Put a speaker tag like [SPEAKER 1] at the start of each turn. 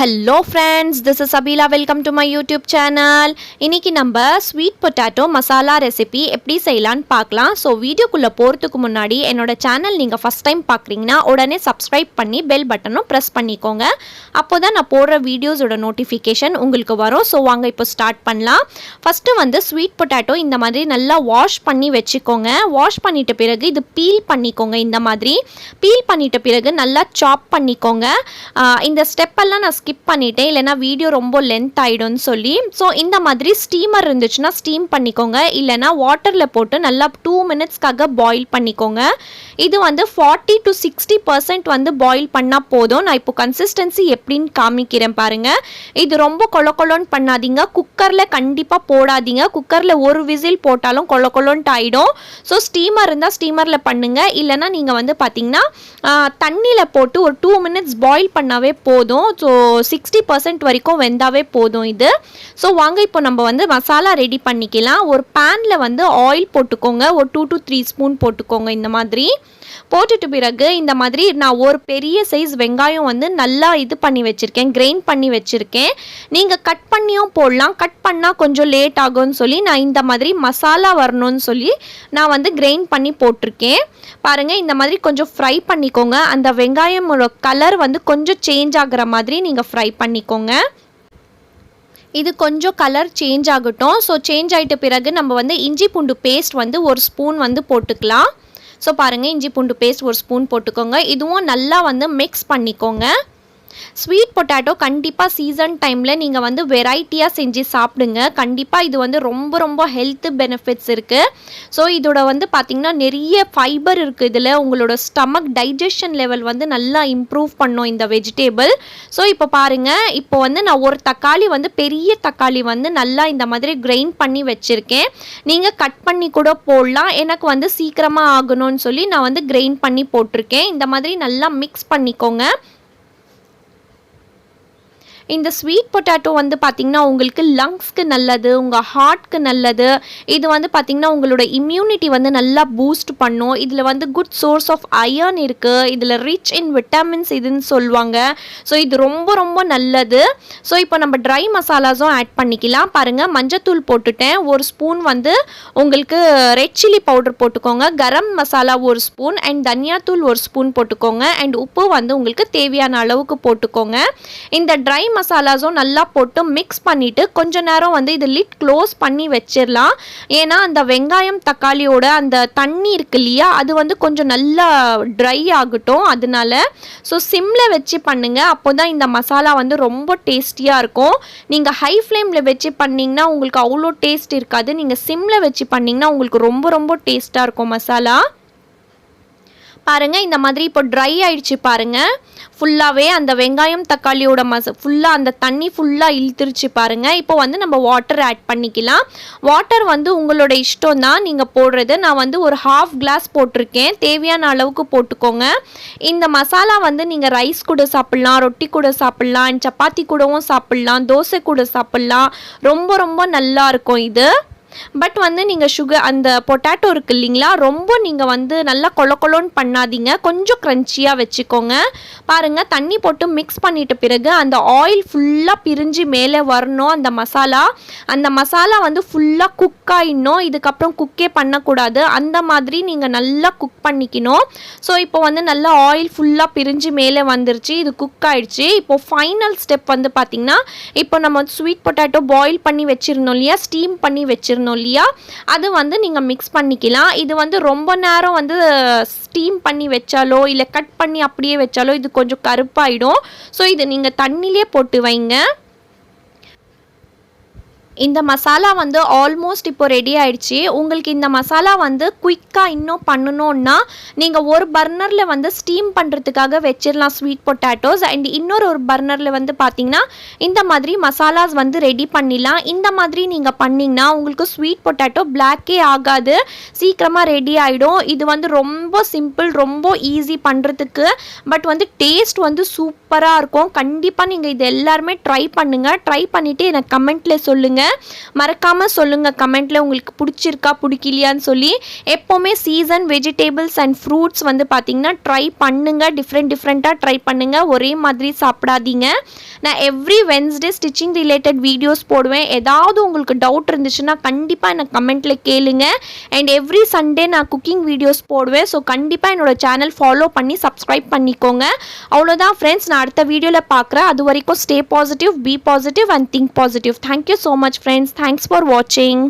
[SPEAKER 1] Hello friends, this is Sabila. Welcome to my YouTube channel. இன்னைக்கு நம்ம sweet potato masala recipe எப்படி செய்யலாம்னு பார்க்கலாம். ஸோ வீடியோக்குள்ளே போகிறதுக்கு முன்னாடி என்னோட சேனல் நீங்கள் ஃபஸ்ட் டைம் பார்க்குறீங்கன்னா உடனே சப்ஸ்கிரைப் பண்ணி பெல் பட்டனும் ப்ரெஸ் பண்ணிக்கோங்க. அப்போ தான் நான் போடுற வீடியோஸோட நோட்டிஃபிகேஷன் உங்களுக்கு வரும். ஸோ வாங்க இப்போ ஸ்டார்ட் பண்ணலாம். ஃபஸ்ட்டு வந்து ஸ்வீட் பொட்டேட்டோ இந்த மாதிரி நல்லா வாஷ் பண்ணி வச்சுக்கோங்க. வாஷ் பண்ணிட்ட பிறகு இது பீல் பண்ணிக்கோங்க. இந்த மாதிரி பீல் பண்ணிட்ட பிறகு நல்லா சாப் பண்ணிக்கோங்க. இந்த ஸ்டெப்பெல்லாம் நான் ஸ்கிப் பண்ணிட்டேன், இல்லைனா வீடியோ ரொம்ப லென்த் ஆகிடும்னு சொல்லி. ஸோ இந்த மாதிரி ஸ்டீமர் இருந்துச்சுன்னா ஸ்டீம் பண்ணிக்கோங்க, இல்லைனா வாட்டரில் போட்டு நல்லா 2 மினிட்ஸ்க்காக பாயில் பண்ணிக்கோங்க. இது வந்து 40 to 60% வந்து பாயில் பண்ணால் போதும். நான் இப்போ கன்சிஸ்டன்சி எப்படின்னு காமிக்கிறேன் பாருங்கள். இது ரொம்ப கொலன்னு பண்ணாதீங்க, குக்கரில் கண்டிப்பாக போடாதீங்க. குக்கரில் ஒரு விசில் போட்டாலும் கொலன்ட்டு ஆகிடும். ஸோ ஸ்டீமர் இருந்தால் ஸ்டீமரில் பண்ணுங்கள், இல்லைனா நீங்கள் வந்து பார்த்தீங்கன்னா தண்ணியில் போட்டு ஒரு 2 மினிட்ஸ் பாயில் பண்ணாவே போதும். ஸோ 60% வரைக்கும் வெந்தாவே போதும் இது. ஸோ வாங்க இப்போ நம்ம வந்து மசாலா ரெடி பண்ணிக்கலாம். ஒரு பேனில் வந்து ஆயில் போட்டுக்கோங்க, ஒரு 2 to 3 ஸ்பூன் போட்டுக்கோங்க. இந்த மாதிரி போட்டுட்டு பிறகு இந்த மாதிரி நான் ஒரு பெரிய சைஸ் வெங்காயம் வந்து நல்லா இது பண்ணி வச்சுருக்கேன், கிரைண்ட் பண்ணி வச்சுருக்கேன். நீங்கள் கட் பண்ணியும் போடலாம், கட் பண்ணால் கொஞ்சம் லேட் ஆகும்னு சொல்லி நான் இந்த மாதிரி மசாலா வரணும்னு சொல்லி நான் வந்து கிரைண்ட் பண்ணி போட்டிருக்கேன். பாருங்கள், இந்த மாதிரி கொஞ்சம் ஃப்ரை பண்ணிக்கோங்க. அந்த வெங்காயமோட கலர் வந்து கொஞ்சம் சேஞ்ச் ஆகிற மாதிரி நீங்கள் ஃப்ரை பண்ணிக்கோங்க. இது கொஞ்சம் கலர் சேஞ்ச் ஆகட்டும். ஸோ சேஞ்ச் ஆகிட்ட பிறகு நம்ம வந்து இஞ்சி பூண்டு பேஸ்ட் வந்து ஒரு ஸ்பூன் வந்து போட்டுக்கலாம். ஸோ பாருங்கள், இஞ்சி பூண்டு பேஸ்ட் ஒரு ஸ்பூன் போட்டுக்கோங்க. இதுவும் நல்லா வந்து மிக்ஸ் பண்ணிக்கோங்க. ஸ்வீட் பொட்டேட்டோ கண்டிப்பாக சீசன் டைமில் நீங்கள் வந்து வெரைட்டியாக செஞ்சு சாப்பிடுங்க. கண்டிப்பாக இது வந்து ரொம்ப ஹெல்த் பெனிஃபிட்ஸ் இருக்குது. ஸோ இதோட வந்து பார்த்திங்கன்னா நிறைய ஃபைபர் இருக்குது இதில். உங்களோட ஸ்டமக் டைஜஷன் லெவல் வந்து நல்லா இம்ப்ரூவ் பண்ணும் இந்த வெஜிடேபிள். ஸோ இப்போ பாருங்கள், இப்போ வந்து நான் ஒரு தக்காளி வந்து பெரிய தக்காளி வந்து நல்லா இந்த மாதிரி கிரைண்ட் பண்ணி வச்சுருக்கேன். நீங்கள் கட் பண்ணி கூட போடலாம். எனக்கு வந்து சீக்கிரமாக ஆகணும்னு சொல்லி நான் வந்து கிரைண்ட் பண்ணி போட்டிருக்கேன். இந்த மாதிரி நல்லா மிக்ஸ் பண்ணிக்கோங்க. இந்த ஸ்வீட் பொட்டேட்டோ வந்து பார்த்திங்கன்னா உங்களுக்கு லங்ஸ்க்கு நல்லது, உங்கள் ஹார்ட்க்கு நல்லது. இது வந்து பார்த்திங்கன்னா உங்களோட இம்யூனிட்டி வந்து நல்லா பூஸ்ட் பண்ணும். இதில் வந்து குட் சோர்ஸ் ஆஃப் அயர்ன் இருக்குது. இதில் ரிச் இன் விட்டமின்ஸ் இதுன்னு சொல்லுவாங்க. ஸோ இது ரொம்ப நல்லது. ஸோ இப்போ நம்ம ட்ரை மசாலாஸும் ஆட் பண்ணிக்கலாம். பாருங்கள், மஞ்சத்தூள் போட்டுட்டேன், ஒரு ஸ்பூன் வந்து உங்களுக்கு ரெட் சில்லி பவுடர் போட்டுக்கோங்க, கரம் மசாலா ஒரு ஸ்பூன், அண்ட் தனியாத்தூள் ஒரு ஸ்பூன் போட்டுக்கோங்க, அண்ட் உப்பு வந்து உங்களுக்கு தேவையான அளவுக்கு போட்டுக்கோங்க. இந்த ட்ரை மசாலாஸும் நல்லா போட்டு மிக்ஸ் பண்ணிவிட்டு கொஞ்ச நேரம் வந்து இது லிட் க்ளோஸ் பண்ணி வச்சிடலாம். ஏன்னா அந்த வெங்காயம் தக்காளியோட அந்த தண்ணி இருக்கு இல்லையா, அது வந்து கொஞ்சம் நல்லா ட்ரை ஆகட்டும். அதனால ஸோ சிம்மில் வச்சு பண்ணுங்கள். அப்போ தான் இந்த மசாலா வந்து ரொம்ப டேஸ்டியாக இருக்கும். நீங்கள் ஹை ஃப்ளேமில் வச்சு பண்ணிங்கன்னா உங்களுக்கு அவ்வளோ டேஸ்ட் இருக்காது. நீங்கள் சிம்மில் வச்சு பண்ணிங்கன்னா உங்களுக்கு ரொம்ப டேஸ்ட்டாக இருக்கும் மசாலா. பாருங்கள், இந்த மாதிரி இப்போ ட்ரை ஆயிடுச்சு பாருங்கள். ஃபுல்லாகவே அந்த வெங்காயம் தக்காளியோட ஃபுல்லாக அந்த தண்ணி ஃபுல்லாக இழுத்துருச்சு பாருங்கள். இப்போ வந்து நம்ம வாட்டர் ஆட் பண்ணிக்கலாம். வாட்டர் வந்து உங்களோட இஷ்டம் தான் நீங்கள் போடுறது. நான் வந்து ஒரு 1/2 கிளாஸ் போட்டிருக்கேன், தேவையான அளவுக்கு போட்டுக்கோங்க. இந்த மசாலா வந்து நீங்கள் ரைஸ் கூட சாப்பிட்லாம், ரொட்டி கூட சாப்பிட்லாம், அண்ட் சப்பாத்தி கூடவும் சாப்பிட்லாம், தோசை கூட சாப்பிட்லாம். ரொம்ப நல்லா இருக்கும் இது. பட் வந்து நீங்கள் சுகர் அந்த பொட்டேட்டோ இருக்குது இல்லைங்களா, ரொம்ப நீங்கள் வந்து நல்லா கொலன்னு பண்ணாதீங்க, கொஞ்சம் க்ரன்ச்சியாக வச்சுக்கோங்க. பாருங்கள், தண்ணி போட்டு மிக்ஸ் பண்ணிட்ட பிறகு அந்த ஆயில் ஃபுல்லாக பிரிஞ்சு மேலே வரணும். அந்த மசாலா வந்து ஃபுல்லாக குக் ஆகிடணும். இதுக்கப்புறம் குக்கே பண்ணக்கூடாது. அந்த மாதிரி நீங்கள் நல்லா குக் பண்ணிக்கணும். ஸோ இப்போ வந்து நல்லா ஆயில் ஃபுல்லாக பிரிஞ்சு மேலே வந்துருச்சு, இது குக் ஆகிடுச்சு. இப்போ ஃபைனல் ஸ்டெப் வந்து பார்த்திங்கன்னா, இப்போ நம்ம ஸ்வீட் பொட்டேட்டோ பாயில் பண்ணி வச்சுருந்தோம் இல்லையா, ஸ்டீம் பண்ணி வச்சுருந்தோம் இல்லையா, அது வந்து நீங்கள் மிக்ஸ் பண்ணிக்கலாம். இது வந்து ரொம்ப நேரம் வந்து ஸ்டீம் பண்ணி வச்சாலோ இல்லை கட் பண்ணி அப்படியே வச்சாலோ இது கொஞ்சம் கருப்பாயிடும். ஸோ இது நீங்கள் தண்ணியிலே போட்டு வைங்க. இந்த மசாலா வந்து ஆல்மோஸ்ட் இப்போ ரெடி ஆயிடுச்சு. உங்களுக்கு இந்த மசாலா வந்து குயிக்காக இன்னும் பண்ணணுன்னா நீங்கள் ஒரு பர்னரில் வந்து ஸ்டீம் பண்ணுறதுக்காக வச்சிடலாம் ஸ்வீட் பொட்டேட்டோஸ், அண்ட் இன்னொரு பர்னரில் வந்து பார்த்திங்கன்னா இந்த மாதிரி மசாலாஸ் வந்து ரெடி பண்ணிடலாம். இந்த மாதிரி நீங்கள் பண்ணிங்கன்னா உங்களுக்கு ஸ்வீட் பொட்டேட்டோ பிளாக்கே ஆகாது, சீக்கிரமாக ரெடி ஆகிடும். இது வந்து ரொம்ப சிம்பிள், ரொம்ப ஈஸி பண்ணுறதுக்கு. பட் வந்து டேஸ்ட் வந்து சூப்பராக இருக்கும். கண்டிப்பாக நீங்கள் இது எல்லாருமே ட்ரை பண்ணுங்கள். ட்ரை பண்ணிவிட்டு எனக்கு கமெண்ட்டில் சொல்லுங்கள். மறக்காமல் சொல்லுங்கள் கமெண்ட்டில் உங்களுக்கு பிடிச்சிருக்கா பிடிக்கலையான்னு சொல்லி. எப்போவுமே சீசன் வெஜிடபிள்ஸ் அண்ட் ஃப்ரூட்ஸ் வந்து பார்த்திங்கன்னா ட்ரை பண்ணுங்கள், டிஃப்ரெண்ட்டாக ட்ரை பண்ணுங்கள், ஒரே மாதிரி சாப்பிடாதீங்க. நான் every Wednesday stitching related videos போடுவேன். ஏதாவது உங்களுக்கு டவுட் இருந்துச்சுன்னா கண்டிப்பாக எனக்கு கமெண்ட்டில் கேளுங்க. அண்ட் எவ்ரி சண்டே நான் குக்கிங் வீடியோஸ் போடுவேன். ஸோ கண்டிப்பாக என்னோட சேனல் ஃபாலோ பண்ணி சப்ஸ்கிரைப் பண்ணிக்கோங்க. அவ்வளோதான் ஃப்ரெண்ட்ஸ், நான் அடுத்த வீடியோவில் பார்க்குறேன். அது வரைக்கும் stay positive, be positive and think positive. Thank you so much friends. Thanks for வாட்சிங்.